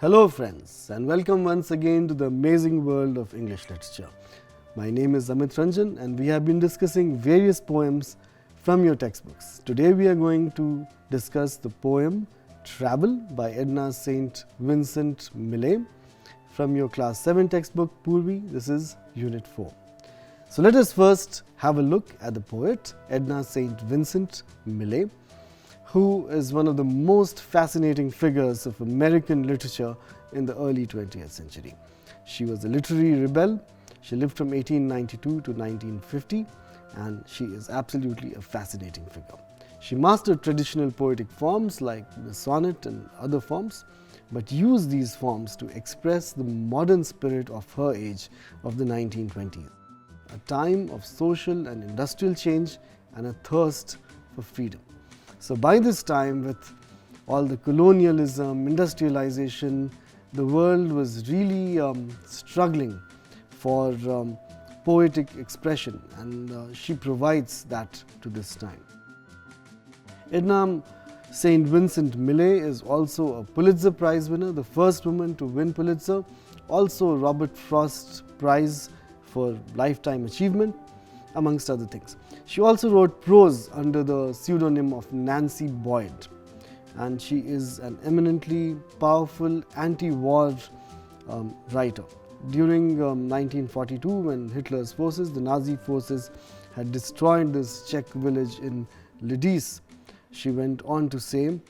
Hello friends, and welcome once again to the amazing world of English literature. My name is Amit Ranjan and we have been discussing various poems from your textbooks. Today we are going to discuss the poem Travel by Edna St. Vincent Millay from your Class 7 textbook Poorvi. This is Unit 4. So let us first have a look at the poet Edna St. Vincent Millay, who is one of the most fascinating figures of American literature in the early 20th century. She was a literary rebel. She lived from 1892 to 1950, and she is absolutely a fascinating figure. She mastered traditional poetic forms like the sonnet and other forms, but used these forms to express the modern spirit of her age of the 1920s, a time of social and industrial change and a thirst for freedom. So by this time, with all the colonialism, industrialization, the world was really struggling for poetic expression, and she provides that to this time. Edna St. Vincent Millay is also a Pulitzer Prize winner, the first woman to win Pulitzer, also Robert Frost Prize for Lifetime Achievement, amongst other things. She also wrote prose under the pseudonym of Nancy Boyd, and she is an eminently powerful anti-war writer. During 1942, when Hitler's forces, the Nazi forces, had destroyed this Czech village in Lidice, she went on to say,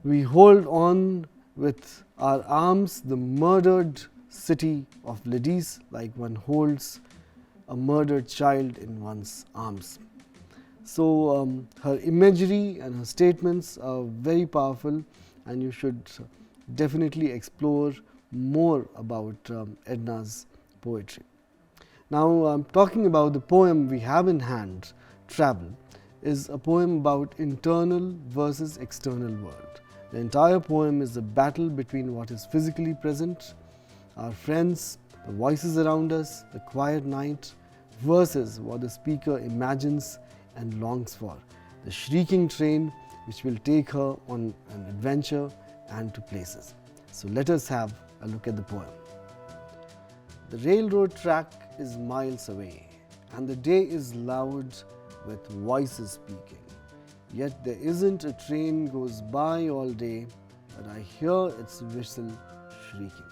"We hold on with our arms the murdered city of Lidice like one holds a murdered child in one's arms." So her imagery and her statements are very powerful, and you should definitely explore more about Edna's poetry. Now, talking about the poem we have in hand, Travel, is a poem about internal versus external world. The entire poem is a battle between what is physically present, our friends, the voices around us, the quiet night, versus what the speaker imagines and longs for, the shrieking train which will take her on an adventure and to places. So let us have a look at the poem. The railroad track is miles away, and the day is loud with voices speaking. Yet there isn't a train goes by all day, but I hear its whistle shrieking.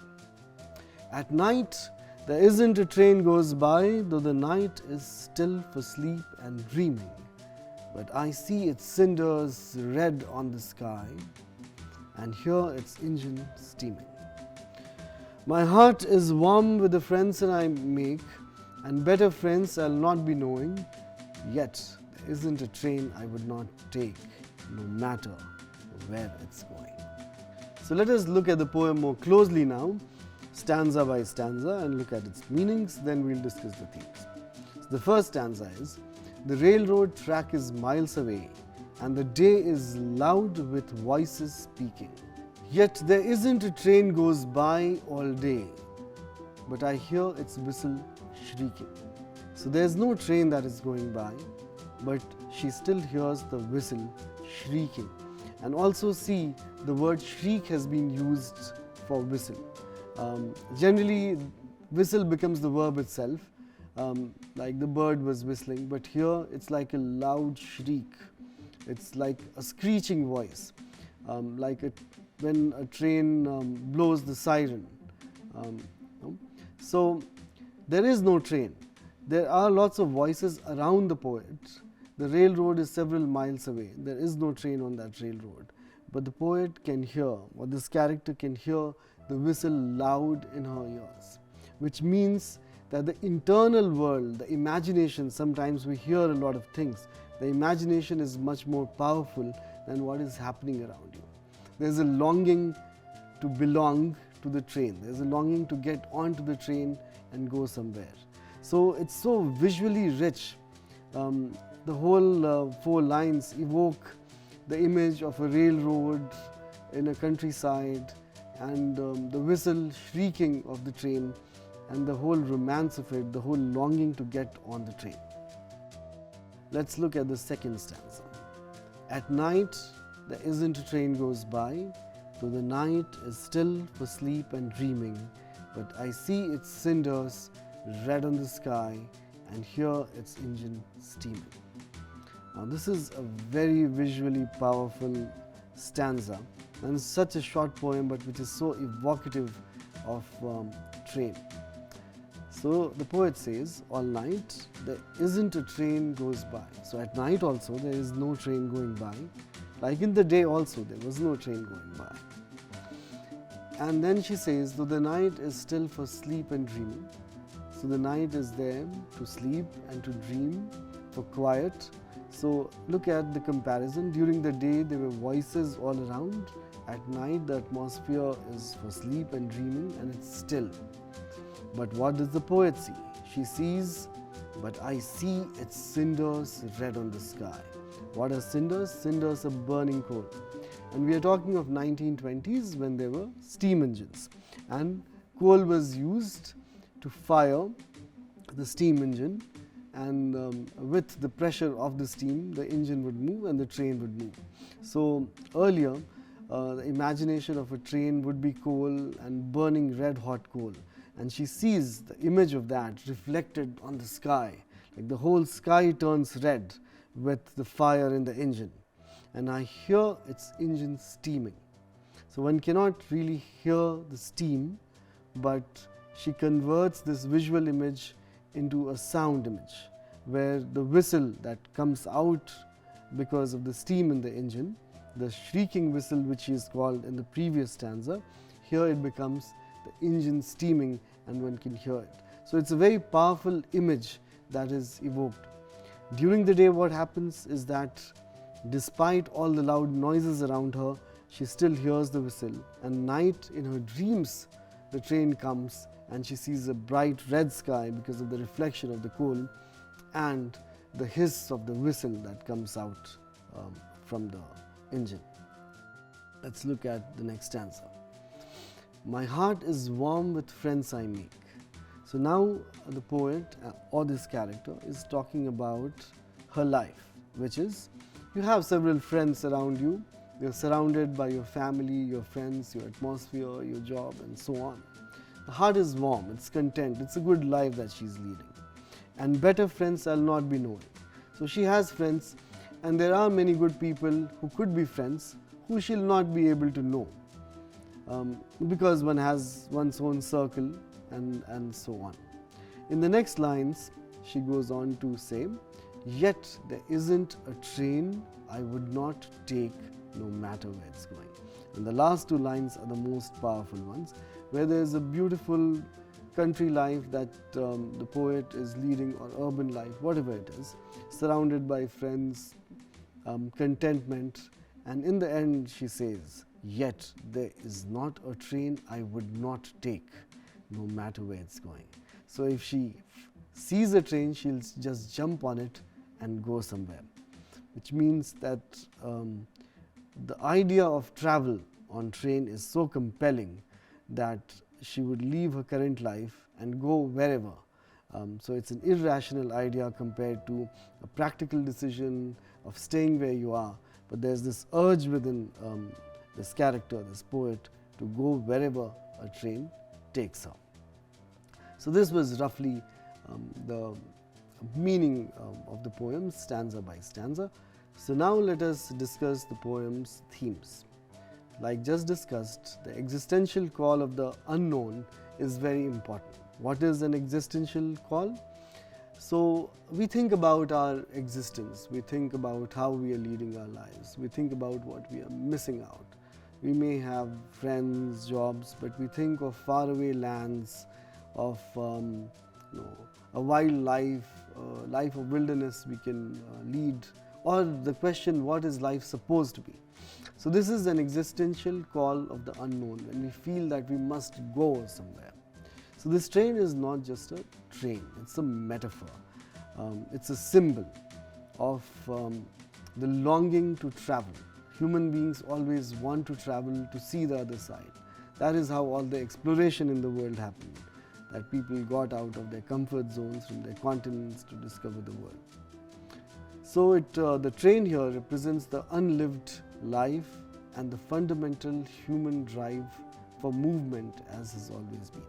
At night, there isn't a train goes by, though the night is still for sleep and dreaming. But I see its cinders red on the sky and hear its engine steaming. My heart is warm with the friends that I make, and better friends I'll not be knowing. Yet there isn't a train I would not take, no matter where it's going. So let us look at the poem more closely now, stanza by stanza, and look at its meanings, then we'll discuss the themes. So the first stanza is, the railroad track is miles away, and the day is loud with voices speaking. Yet there isn't a train goes by all day, but I hear its whistle shrieking. So there's no train that is going by, but she still hears the whistle shrieking. And also see, the word shriek has been used for whistle. Generally, whistle becomes the verb itself, like the bird was whistling, but here it's like a loud shriek. It's like a screeching voice, like when a train blows the siren. So there is no train. There are lots of voices around the poet. The railroad is several miles away. There is no train on that railroad. But the poet can hear, or this character can hear, the whistle loud in her ears, which means that the internal world, the imagination, sometimes we hear a lot of things. The imagination is much more powerful than what is happening around you. There's a longing to belong to the train. There's a longing to get onto the train and go somewhere. So it's so visually rich. The whole 4 lines evoke the image of a railroad in a countryside, and the whistle shrieking of the train, and the whole romance of it, the whole longing to get on the train. Let's look at the second stanza. At night, there isn't a train goes by, though the night is still for sleep and dreaming, but I see its cinders red on the sky and hear its engine steaming. Now this is a very visually powerful stanza, and it's such a short poem but which is so evocative of train. So the poet says, all night there isn't a train goes by. So at night also there is no train going by. Like in the day also there was no train going by. And then she says, though the night is still for sleep and dreaming. So the night is there to sleep and to dream, for quiet. So look at the comparison. During the day there were voices all around. At night the atmosphere is for sleep and dreaming and it's still. But what does the poet see? She sees, but I see its cinders red on the sky. What are cinders? Cinders are burning coal. And we are talking of 1920s when there were steam engines. And coal was used to fire the steam engine, and with the pressure of the steam, the engine would move and the train would move. So earlier, the imagination of a train would be coal and burning red hot coal. And she sees the image of that reflected on the sky, like the whole sky turns red with the fire in the engine. And I hear its engine steaming. So one cannot really hear the steam, but she converts this visual image into a sound image, where the whistle that comes out because of the steam in the engine, the shrieking whistle which is called in the previous stanza, here it becomes the engine steaming and one can hear it. So it's a very powerful image that is evoked. During the day what happens is that despite all the loud noises around her, she still hears the whistle, and night in her dreams the train comes and she sees a bright red sky because of the reflection of the coal and the hiss of the whistle that comes out from the engine. Let's look at the next stanza. My heart is warm with friends I make. So now the poet or this character is talking about her life, which is you have several friends around you, you're surrounded by your family, your friends, your atmosphere, your job and so on. The heart is warm, it's content, it's a good life that she's leading. And better friends shall not be known. So she has friends, and there are many good people who could be friends who she'll not be able to know. Because one has one's own circle and so on. In the next lines, she goes on to say, yet there isn't a train I would not take no matter where it's going. And the last two lines are the most powerful ones, where there is a beautiful country life that the poet is leading, or urban life, whatever it is, surrounded by friends, contentment, and in the end she says, yet there is not a train I would not take no matter where it's going. So if she sees a train, she'll just jump on it and go somewhere, which means that the idea of travel on train is so compelling that she would leave her current life and go wherever. So it's an irrational idea compared to a practical decision of staying where you are, but there's this urge within this character, this poet, to go wherever a train takes her. So this was roughly the meaning of the poem stanza by stanza. So now let us discuss the poem's themes. Like just discussed, the existential call of the unknown is very important. What is an existential call? So we think about our existence, we think about how we are leading our lives, we think about what we are missing out. We may have friends, jobs, but we think of faraway lands, of a wild life, life of wilderness we can lead, or the question, what is life supposed to be? So this is an existential call of the unknown, when we feel that we must go somewhere. So this train is not just a train, it's a metaphor. It's a symbol of the longing to travel. Human beings always want to travel to see the other side. That is how all the exploration in the world happened, that people got out of their comfort zones from their continents to discover the world. So the train here represents the unlived life and the fundamental human drive for movement as has always been.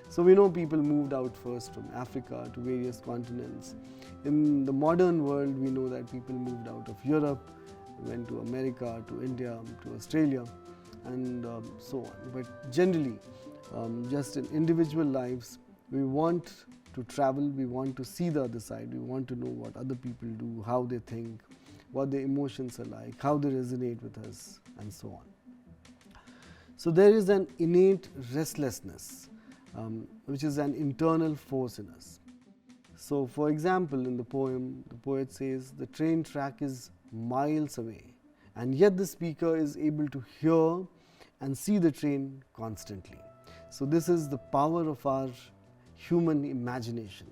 So we know people moved out first from Africa to various continents. In the modern world, we know that people moved out of Europe, went to America, to India, to Australia, and so on. But generally, just in individual lives, we want to travel, we want to see the other side, we want to know what other people do, how they think, what their emotions are like, how they resonate with us, and so on. So there is an innate restlessness, which is an internal force in us. So for example, in the poem, the poet says, the train track is miles away, and yet the speaker is able to hear and see the train constantly. So this is the power of our human imagination.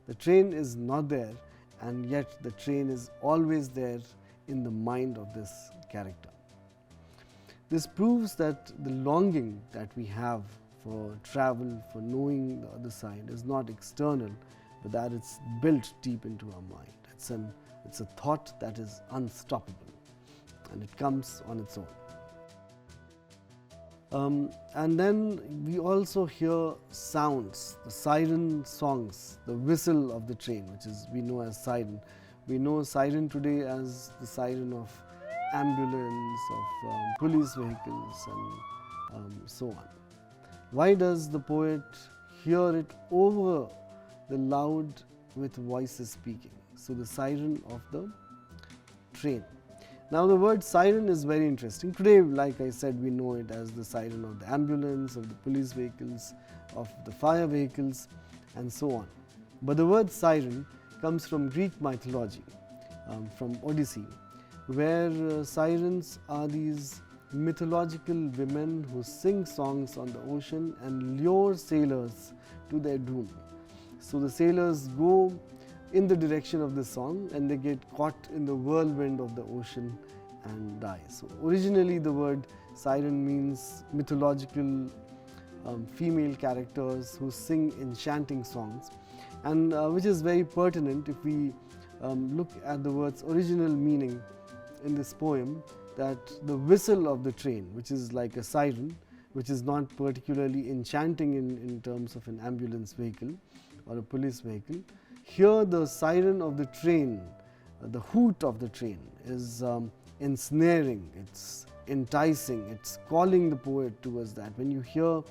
The train is not there, and yet the train is always there in the mind of this character. This proves that the longing that we have for travel, for knowing the other side, is not external, but that it's built deep into our mind. It's a thought that is unstoppable, and it comes on its own. And then we also hear sounds, the siren songs, the whistle of the train, which is we know as siren. We know siren today as the siren of ambulance, of police vehicles, and so on. Why does the poet hear it over the loud with voices speaking? So the siren of the train. Now the word siren is very interesting. Today, like I said, we know it as the siren of the ambulance, of the police vehicles, of the fire vehicles, and so on. But the word siren comes from Greek mythology, from Odyssey, where sirens are these mythological women who sing songs on the ocean and lure sailors to their doom. So the sailors go in the direction of the song and they get caught in the whirlwind of the ocean and die. So originally the word siren means mythological female characters who sing enchanting songs, and which is very pertinent if we look at the word's original meaning in this poem, that the whistle of the train, which is like a siren, which is not particularly enchanting in terms of an ambulance vehicle or a police vehicle. Here the siren of the train, the hoot of the train, is ensnaring, it's enticing, it's calling the poet towards that. When you hear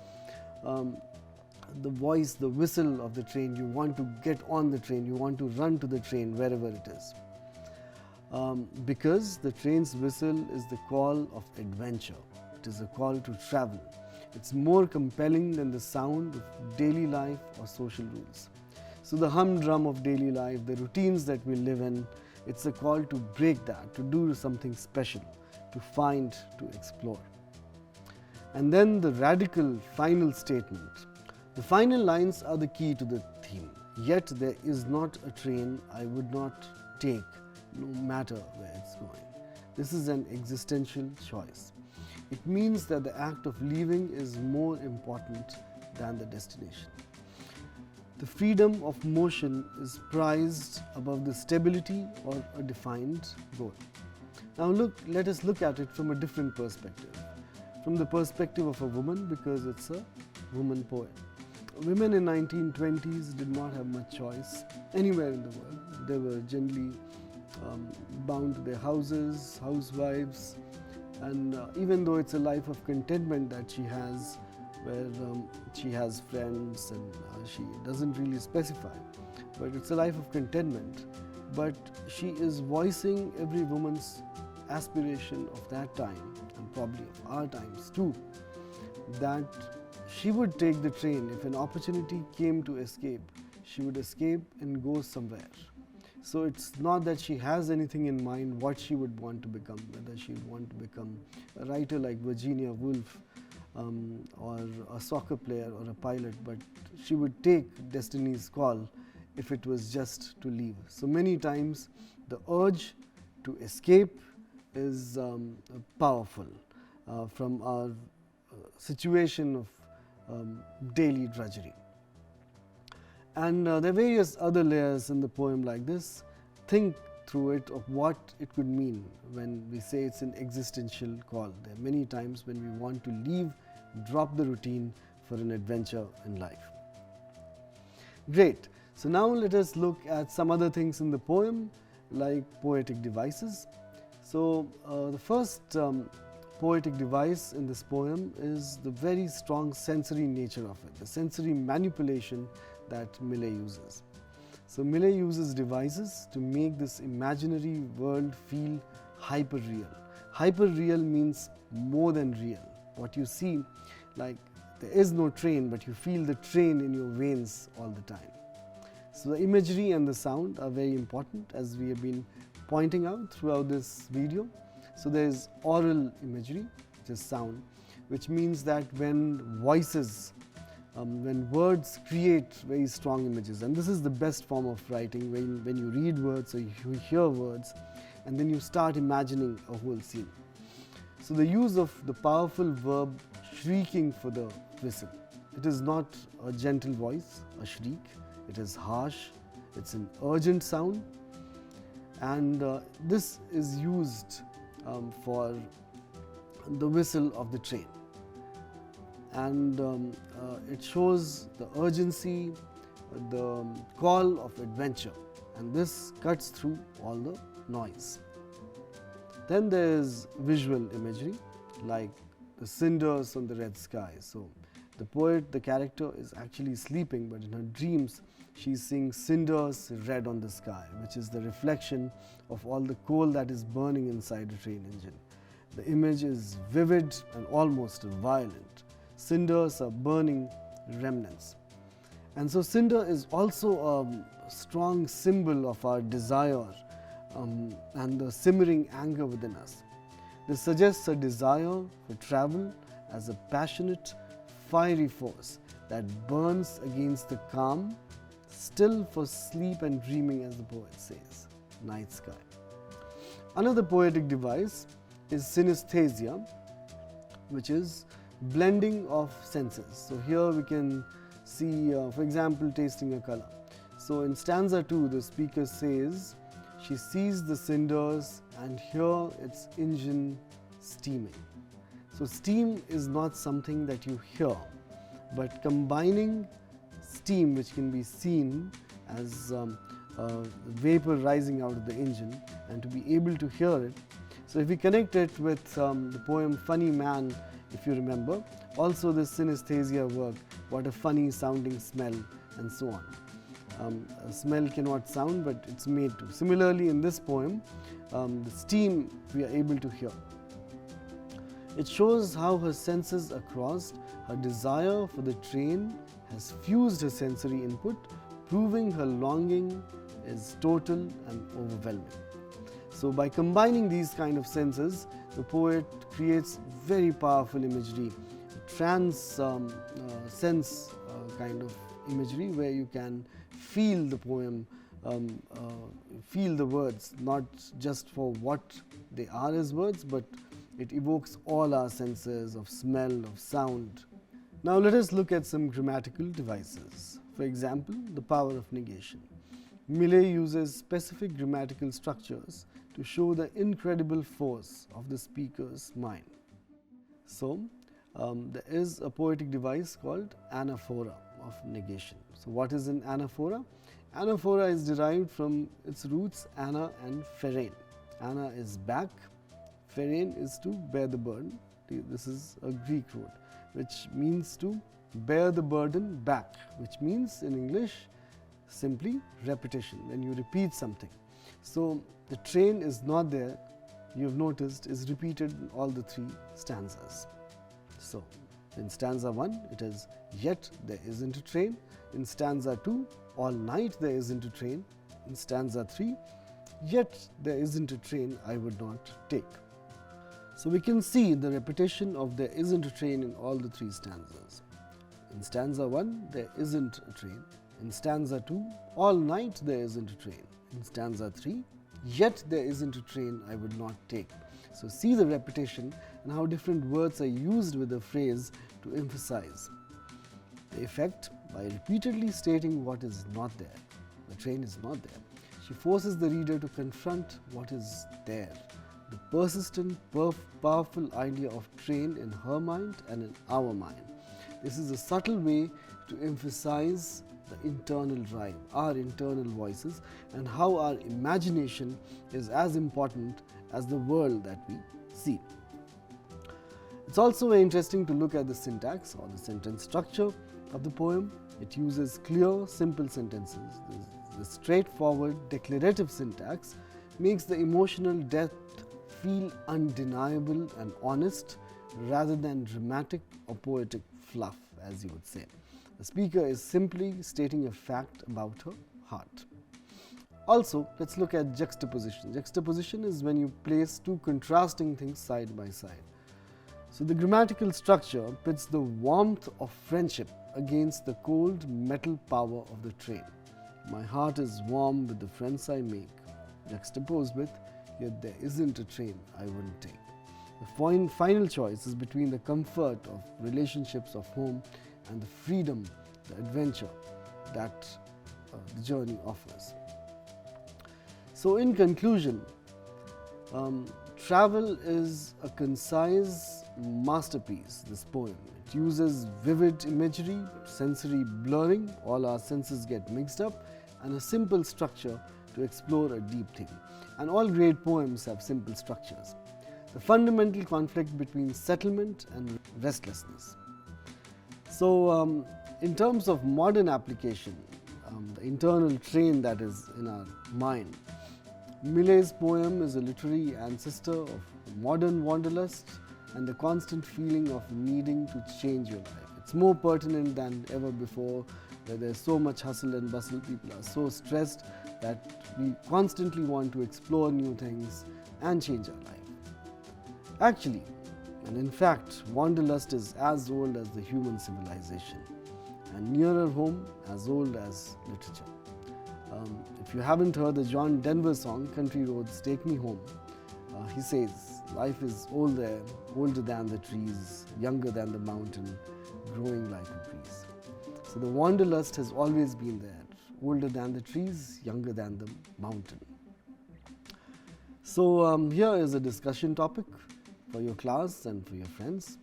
the voice, the whistle of the train, you want to get on the train, you want to run to the train wherever it is. Because the train's whistle is the call of adventure, it is a call to travel. It's more compelling than the sound of daily life or social rules. So the humdrum of daily life, the routines that we live in, it's a call to break that, to do something special, to find, to explore. And then the radical final statement. The final lines are the key to the theme. Yet there is not a train I would not take, no matter where it's going. This is an existential choice. It means that the act of leaving is more important than the destination. The freedom of motion is prized above the stability or a defined goal. Now let us look at it from a different perspective. From the perspective of a woman, because it's a woman poet. Women in 1920s did not have much choice anywhere in the world. They were generally bound to their houses, housewives, and even though it's a life of contentment that she has, where she has friends and she doesn't really specify, but it's a life of contentment. But she is voicing every woman's aspiration of that time, and probably of our times too, that she would take the train. If an opportunity came to escape, she would escape and go somewhere. So it's not that she has anything in mind what she would want to become, whether she would want to become a writer like Virginia Woolf, or a soccer player or a pilot, but she would take destiny's call if it was just to leave. So many times the urge to escape is powerful from our situation of daily drudgery. And there are various other layers in the poem like this. Think through it of what it could mean when we say it's an existential call. There are many times when we want to leave, drop the routine for an adventure in life. Great. So now let us look at some other things in the poem, like poetic devices. So the first poetic device in this poem is the very strong sensory nature of it, the sensory manipulation that Millet uses. So Millet uses devices to make this imaginary world feel hyper-real. Hyper-real means more than real. What you see, like there is no train, but you feel the train in your veins all the time. So the imagery and the sound are very important, as we have been pointing out throughout this video. So there is oral imagery, which is sound, which means that when voices, when words create very strong images, and this is the best form of writing, when you read words or you hear words, and then you start imagining a whole scene. So the use of the powerful verb shrieking for the whistle. It is not a gentle voice, a shriek. It is harsh, it's an urgent sound, and this is used for the whistle of the train. And it shows the urgency, the call of adventure, and this cuts through all the noise. Then there is visual imagery, like the cinders on the red sky. So the poet, the character, is actually sleeping, but in her dreams she is seeing cinders red on the sky, which is the reflection of all the coal that is burning inside a train engine. The image is vivid and almost violent. Cinders are burning remnants. And so cinder is also a strong symbol of our desire and the simmering anger within us. This suggests a desire for travel as a passionate, fiery force that burns against the calm, still for sleep and dreaming, as the poet says, night sky. Another poetic device is synesthesia, which is blending of senses. So here we can see, for example, tasting a color. So in stanza 2, the speaker says, she sees the cinders and hear its engine steaming. So steam is not something that you hear, but combining steam, which can be seen as vapor rising out of the engine, and to be able to hear it. So if we connect it with the poem Funny Man, if you remember, also this synesthesia work, what a funny sounding smell, and so on. A smell cannot sound, but it's made to. Similarly, in this poem, the steam we are able to hear. It shows how her senses are crossed. Her desire for the train has fused her sensory input, proving her longing is total and overwhelming. So by combining these kind of senses, the poet creates very powerful imagery, sense kind of imagery, where you can feel the poem, feel the words, not just for what they are as words, but it evokes all our senses of smell, of sound. Now let us look at some grammatical devices. For example, the power of negation. Millet uses specific grammatical structures to show the incredible force of the speaker's mind. So there is a poetic device called anaphora of negation. So what is an anaphora? Anaphora is derived from its roots ana and pherein. Ana is back, pherein is to bear the burden. This is a Greek root, which means to bear the burden back, which means in English simply repetition, when you repeat something. So the train is not there, you have noticed, is repeated in all the three stanzas. So in stanza 1, it is yet there isn't a train. In stanza 2, all night there isn't a train. In stanza 3, yet there isn't a train I would not take. So we can see the repetition of there isn't a train in all the three stanzas. In stanza 1, there isn't a train. In stanza 2, all night there isn't a train. In stanza 3, yet there isn't a train I would not take. So see the repetition and how different words are used with the phrase to emphasize the effect by repeatedly stating what is not there. The train is not there. She forces the reader to confront what is there, the persistent, powerful idea of train in her mind and in our mind. This is a subtle way to emphasize the internal drive, our internal voices, and how our imagination is as important as the world that we see. It's also very interesting to look at the syntax or the sentence structure of the poem. It uses clear, simple sentences. The straightforward declarative syntax makes the emotional depth feel undeniable and honest rather than dramatic or poetic fluff, as you would say. The speaker is simply stating a fact about her heart. Also, let's look at juxtaposition. Juxtaposition is when you place two contrasting things side by side. So the grammatical structure pits the warmth of friendship against the cold metal power of the train. My heart is warm with the friends I make, juxtaposed with, yet there isn't a train I wouldn't take. The final choice is between the comfort of relationships of home and the freedom, the adventure that the journey offers. So in conclusion, Travel is a concise masterpiece, this poem. It uses vivid imagery, sensory blurring, all our senses get mixed up, and a simple structure to explore a deep theme. And all great poems have simple structures. The fundamental conflict between settlement and restlessness. So, in terms of modern application, the internal train that is in our mind, Millet's poem is a literary ancestor of modern wanderlust and the constant feeling of needing to change your life. It's more pertinent than ever before, where there's so much hustle and bustle. People are so stressed that we constantly want to explore new things and change our life. Actually, and in fact, wanderlust is as old as the human civilization and nearer home as old as literature. If you haven't heard the John Denver song, Country Roads Take Me Home, he says, life is older than the trees, younger than the mountain, growing like a breeze. So the wanderlust has always been there, older than the trees, younger than the mountain. So here is a discussion topic for your class and for your friends.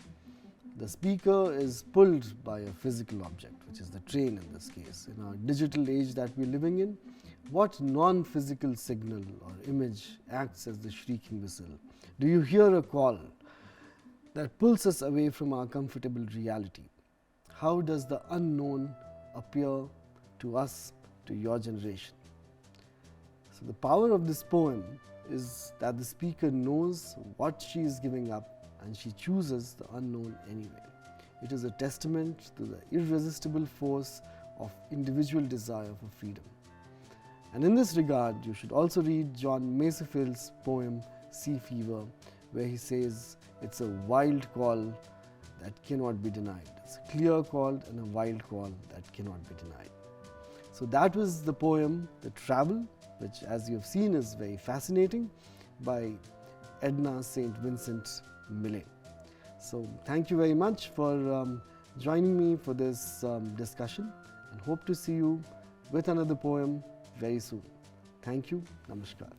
The speaker is pulled by a physical object, which is the train in this case. In our digital age that we're living in, what non-physical signal or image acts as the shrieking whistle? Do you hear a call that pulls us away from our comfortable reality? How does the unknown appear to us, to your generation? So the power of this poem is that the speaker knows what she is giving up and she chooses the unknown anyway. It is a testament to the irresistible force of individual desire for freedom. And in this regard, you should also read John Masefield's poem Sea Fever, where he says it's a wild call that cannot be denied. It's a clear call and a wild call that cannot be denied. So that was the poem The Travel, which as you have seen is very fascinating, by Edna St. Vincent Millay. So thank you very much for joining me for this discussion, and hope to see you with another poem very soon. Thank you. Namaskar.